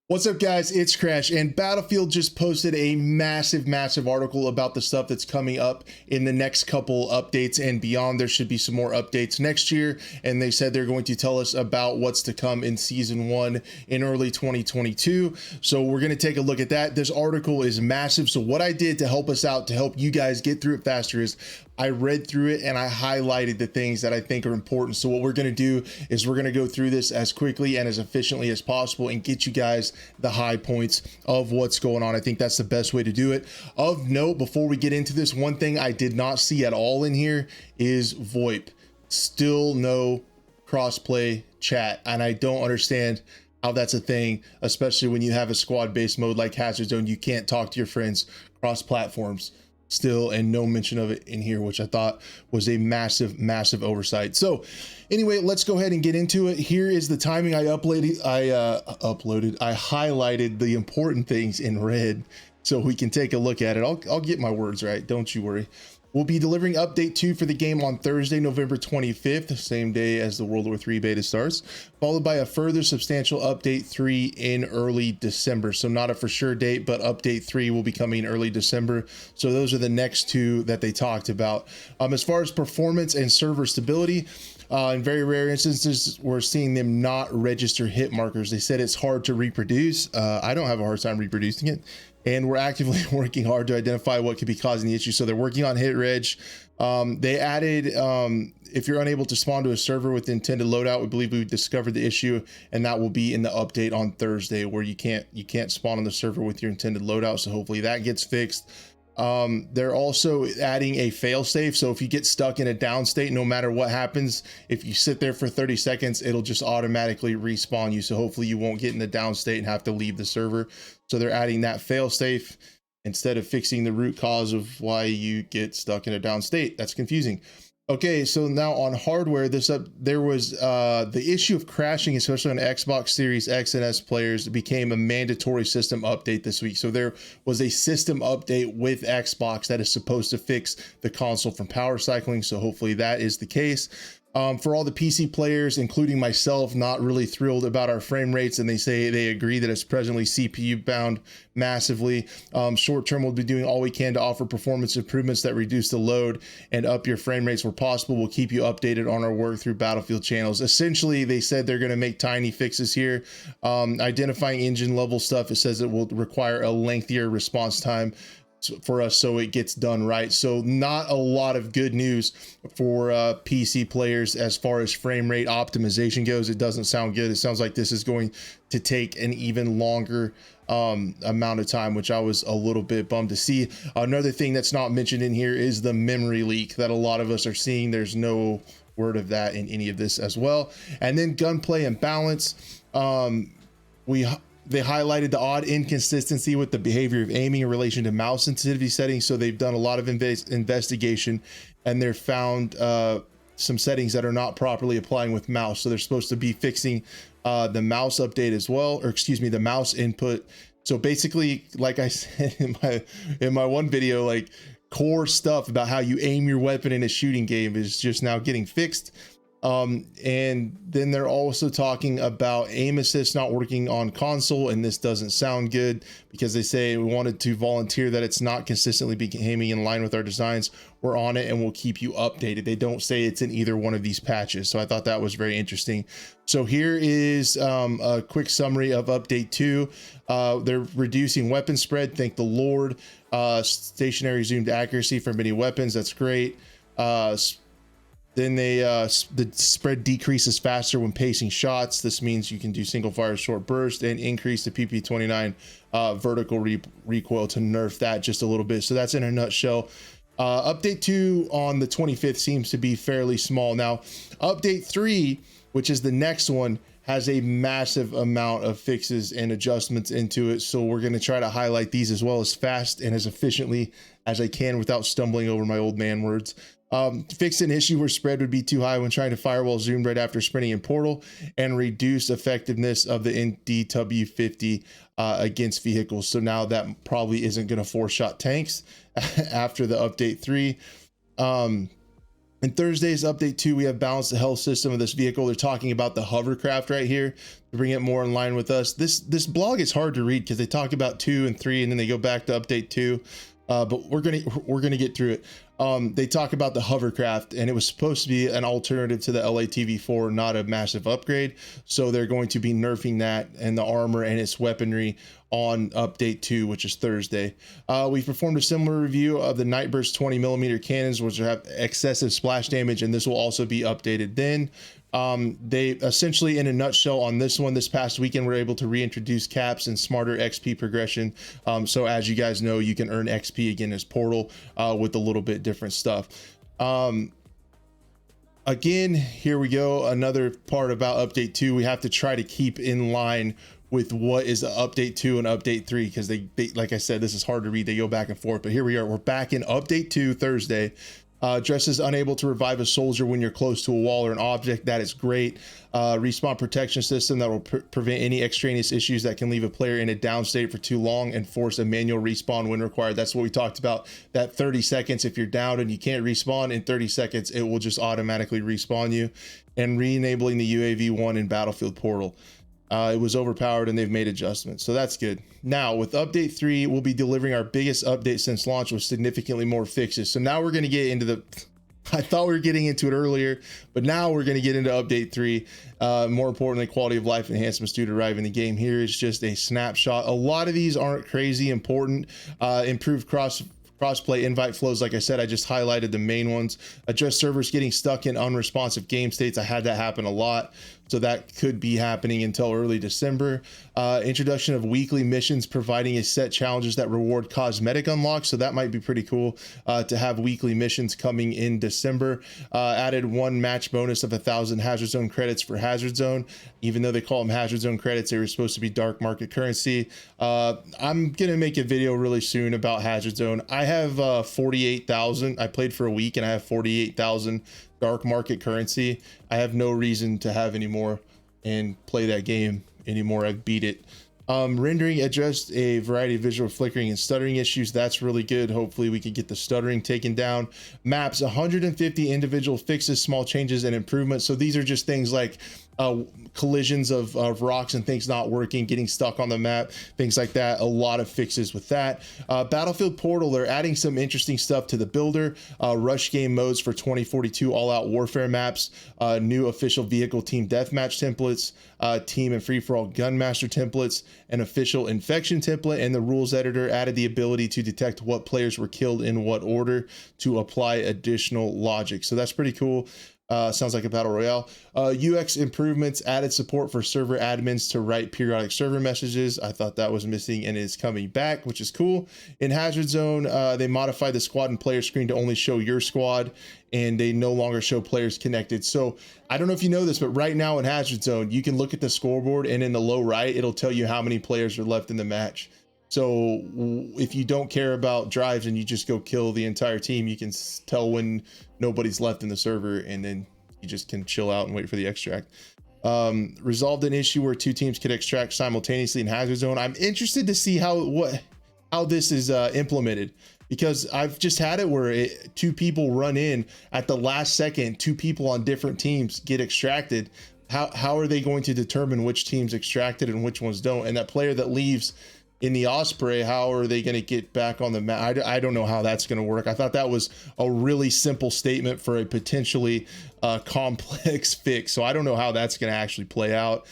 What's up, guys? It's Crash, and Battlefield just posted a massive article about the stuff that's coming up in the next couple updates and beyond. There should be some more updates next year, and they said they're going to tell us about what's to come in season 1 in early 2022. So we're going to take a look at that. This article is massive. So what I did to help us out, to help you guys get through it faster, is I read through it and I highlighted the things that I think are important. So what we're going to do is we're going to go through this as quickly and as efficiently as possible and get you guys the high points of what's going on. I think that's the best way to do it. Of note, before we get into this, one thing I did not see at all in here is VoIP. Still no crossplay chat, and I don't understand how that's a thing, especially when you have a squad-based mode like Hazard Zone. You can't talk to your friends cross platforms still, and no mention of it in here, which I thought was a massive oversight. So anyway, let's go ahead and get into it. Here is the timing. I highlighted the important things in red so we can take a look at it. I'll get my words right, don't you worry. We'll be delivering update 2 for the game on Thursday, November 25th, same day as the World War III beta starts, followed by a further substantial update 3 in early December. So not a for sure date, but update 3 will be coming in early December. So those are the next two that they talked about. As far as performance and server stability, in very rare instances, we're seeing them not register hit markers. They said it's hard to reproduce. I don't have a hard time reproducing it. And we're actively working hard to identify what could be causing the issue. So they're working on hit reg. They added, if you're unable to spawn to a server with intended loadout, we believe we discovered the issue, and that will be in the update on Thursday, where you can't spawn on the server with your intended loadout. So hopefully that gets fixed. They're also adding a fail safe. So if you get stuck in a down state, no matter what happens, if you sit there for 30 seconds, it'll just automatically respawn you. So hopefully you won't get in the down state and have to leave the server. So they're adding that fail safe instead of fixing the root cause of why you get stuck in a down state. That's confusing. Okay, so now on hardware, there was the issue of crashing, especially on Xbox Series X and S players, became a mandatory system update this week. So there was a system update with Xbox that is supposed to fix the console from power cycling. So hopefully that is the case. For all the PC players, including myself, not really thrilled about our frame rates, and they say they agree that it's presently CPU bound massively. Short term, we'll be doing all we can to offer performance improvements that reduce the load and up your frame rates where possible. We'll keep you updated on our work through Battlefield channels. Essentially, they said they're going to make tiny fixes here. Identifying engine level stuff, it says it will require a lengthier response time for us, so it gets done right. So not a lot of good news for PC players as far as frame rate optimization goes. It doesn't sound good. It sounds like this is going to take an even longer amount of time, which I was a little bit bummed to see. Another thing that's not mentioned in here is the memory leak that a lot of us are seeing. There's no word of that in any of this as well. And then gunplay and balance. They highlighted the odd inconsistency with the behavior of aiming in relation to mouse sensitivity settings. So they've done a lot of investigation, and they've found some settings that are not properly applying with mouse. So they're supposed to be fixing the mouse update as well, or excuse me, the mouse input. So basically, like I said in my one video, like core stuff about how you aim your weapon in a shooting game is just now getting fixed. And then they're also talking about aim assist not working on console, and this doesn't sound good because they say we wanted to volunteer that it's not consistently behaving in line with our designs. We're on it and we'll keep you updated. They don't say it's in either one of these patches, so I thought that was very interesting. So here is a quick summary of update 2. They're reducing weapon spread, thank the Lord. Stationary zoomed accuracy for many weapons, that's great. Then the spread decreases faster when pacing shots. This means you can do single fire short burst, and increase the PP29 vertical recoil to nerf that just a little bit. So that's in a nutshell. Update 2 on the 25th seems to be fairly small. Now, update 3, which is the next one, has a massive amount of fixes and adjustments into it. So we're going to try to highlight these as well as fast and as efficiently as I can without stumbling over my old man words. Fix an issue where spread would be too high when trying to firewall zoom right after sprinting in Portal, and reduce effectiveness of the DW50 against vehicles. So now that probably isn't going to 4-shot tanks after the update 3. In Thursday's update 2, we have balanced the health system of this vehicle. They're talking about the Hovercraft right here to bring it more in line with us. This blog is hard to read because they talk about 2 and 3 and then they go back to update 2. But we're gonna get through it. They talk about the Hovercraft, and it was supposed to be an alternative to the LATV4, not a massive upgrade. So they're going to be nerfing that and the armor and its weaponry on update 2, which is Thursday. We performed a similar review of the Nightburst 20mm cannons, which have excessive splash damage, and this will also be updated then. They essentially, in a nutshell, on this one, this past weekend, we're able to reintroduce caps and smarter XP progression. So as you guys know, you can earn XP again as Portal with a little bit different stuff. Again, here we go. Another part about update 2, we have to try to keep in line with what is the update 2 and update 3, because they, like I said, this is hard to read. They go back and forth, but here we are. We're back in update 2 Thursday. Dress is unable to revive a soldier when you're close to a wall or an object. That is great. Respawn protection system that will prevent any extraneous issues that can leave a player in a down state for too long and force a manual respawn when required. That's what we talked about, that 30 seconds. If you're down and you can't respawn in 30 seconds, it will just automatically respawn you. And re-enabling the UAV-1 in Battlefield Portal. It was overpowered and they've made adjustments, so that's good. Now with update 3, we'll be delivering our biggest update since launch with significantly more fixes. So now we're going to get into the, I thought we were getting into it earlier, but now we're going to get into update 3. More importantly, quality of life enhancements due to arrive in the game. Here is just a snapshot. A lot of these aren't crazy important. Improved crossplay invite flows. Like I said, I just highlighted the main ones. Address servers getting stuck in unresponsive game states. I had that happen a lot, so that could be happening until early December. Introduction of weekly missions providing a set challenges that reward cosmetic unlocks, so that might be pretty cool to have weekly missions coming in December. Added 1 match bonus of 1,000 hazard zone credits for hazard zone. Even though they call them hazard zone credits, they were supposed to be dark market currency. I'm gonna make a video really soon about hazard zone. I have 48,000. I played for a week and I have 48,000 dark market currency. I have no reason to have any more and play that game anymore. I've beat it. Rendering addressed a variety of visual flickering and stuttering issues. That's really good. Hopefully we can get the stuttering taken down. Maps, 150 individual fixes, small changes and improvements. So these are just things like collisions of rocks and things not working, getting stuck on the map, things like that. A lot of fixes with that. Battlefield Portal, they're adding some interesting stuff to the builder. Rush game modes for 2042 all-out warfare maps, new official vehicle team deathmatch templates, team and free-for-all gunmaster templates, an official infection template, and the rules editor added the ability to detect what players were killed in what order to apply additional logic. So that's pretty cool. Sounds like a battle royale. UX improvements, added support for server admins to write periodic server messages. I thought that was missing and is coming back, which is cool. In Hazard Zone, they modified the squad and player screen to only show your squad, and they no longer show players connected. So I don't know if you know this, but right now in Hazard Zone, you can look at the scoreboard and in the low right, it'll tell you how many players are left in the match. So if you don't care about drives and you just go kill the entire team, you can tell when nobody's left in the server, and then you just can chill out and wait for the extract. Resolved an issue where 2 teams could extract simultaneously in Hazard Zone. I'm interested to see how this is implemented, because I've just had it where 2 people run in at the last second, 2 people on different teams get extracted. How are they going to determine which team's extracted and which ones don't? And that player that leaves in the Osprey, how are they going to get back on the map? I don't know how that's going to work. I thought that was a really simple statement for a potentially complex fix. So I don't know how that's going to actually play out.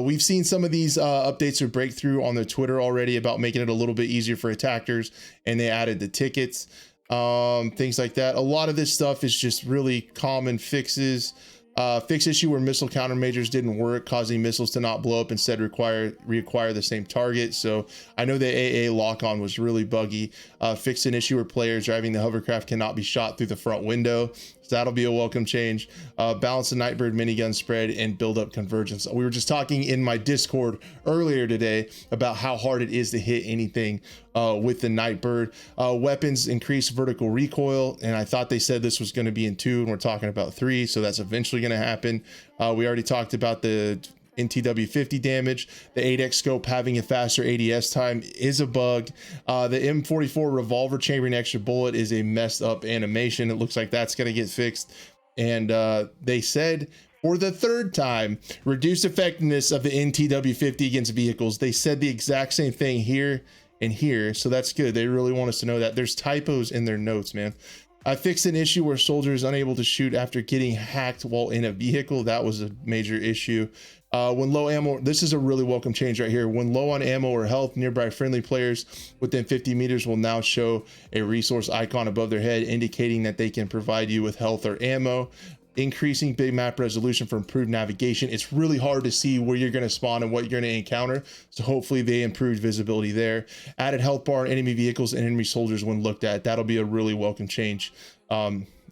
We've seen some of these updates or breakthrough on their Twitter already about making it a little bit easier for attackers, and they added the tickets, things like that. A lot of this stuff is just really common fixes. Fix issue where missile countermeasures didn't work, causing missiles to not blow up, instead require the same target. So I know the AA lock-on was really buggy. Fixed an issue where players driving the hovercraft cannot be shot through the front window. So that'll be a welcome change. Balance the Nightbird minigun spread and build up convergence. We were just talking in my Discord earlier today about how hard it is to hit anything with the Nightbird. Weapons increase vertical recoil, and I thought they said this was going to be in 2, and we're talking about 3, so that's eventually going to happen. We already talked about the NTW 50 damage. The 8x scope having a faster ADS time is a bug. The M44 revolver chambering extra bullet is a messed up animation. It looks like that's going to get fixed. And they said for the third time, reduced effectiveness of the NTW50 against vehicles. They said the exact same thing here and here, so that's good. They really want us to know that. There's typos in their notes, man. I fixed an issue where soldiers unable to shoot after getting hacked while in a vehicle. That was a major issue. When low ammo, this is a really welcome change right here. When low on ammo or health, nearby friendly players within 50 meters will now show a resource icon above their head, indicating that they can provide you with health or ammo. Increasing big map resolution for improved navigation. It's really hard to see where you're going to spawn and what you're going to encounter, so hopefully they improved visibility there. Added health bar on enemy vehicles and enemy soldiers when looked at. That'll be a really welcome change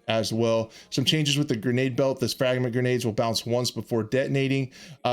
as well. Some changes with the grenade belt. This fragment grenades will bounce once before detonating.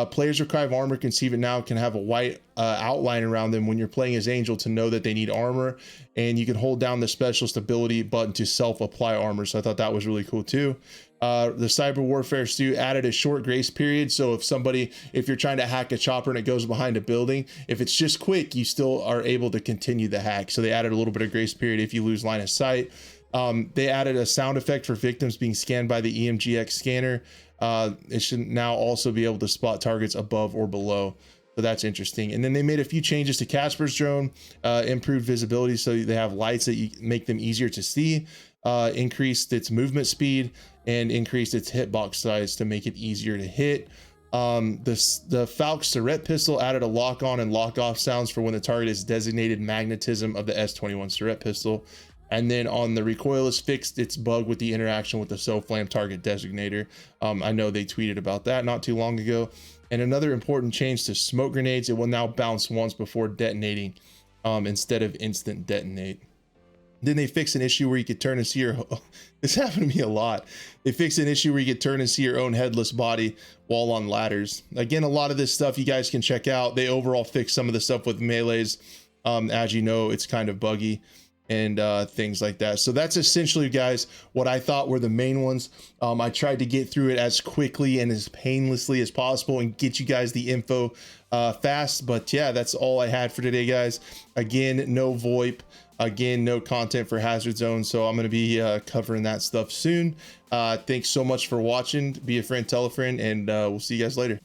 Players with Crive armor can see it now, can have a white outline around them when you're playing as Angel to know that they need armor, and you can hold down the specialist ability button to self-apply armor. So I thought that was really cool too. The cyber warfare stew added a short grace period, so if you're trying to hack a chopper and it goes behind a building, if it's just quick, you still are able to continue the hack. So they added a little bit of grace period if you lose line of sight. They added a sound effect for victims being scanned by the EMGX scanner. It should now also be able to spot targets above or below. So that's interesting. And then they made a few changes to Casper's drone, improved visibility so they have lights that make them easier to see, increased its movement speed, and increased its hitbox size to make it easier to hit. The Falck Surret pistol added a lock on and lock off sounds for when the target is designated magnetism of the S21 Surret pistol. And then on the recoilless, fixed its bug with the interaction with the self-flam target designator. I know they tweeted about that not too long ago. And another important change to smoke grenades, it will now bounce once before detonating instead of instant detonate. Then they fixed an issue where you could turn and see this happened to me a lot. They fixed an issue where you could turn and see your own headless body while on ladders. Again, a lot of this stuff you guys can check out. They overall fixed some of the stuff with melees. As you know, it's kind of buggy and things like that. So that's essentially, guys, what I thought were the main ones. I tried to get through it as quickly and as painlessly as possible and get you guys the info fast. But yeah, that's all I had for today, guys. Again, no VoIP. Again, no content for Hazard Zone, so I'm going to be covering that stuff soon. Thanks so much for watching. Be a friend, tell a friend, and we'll see you guys later.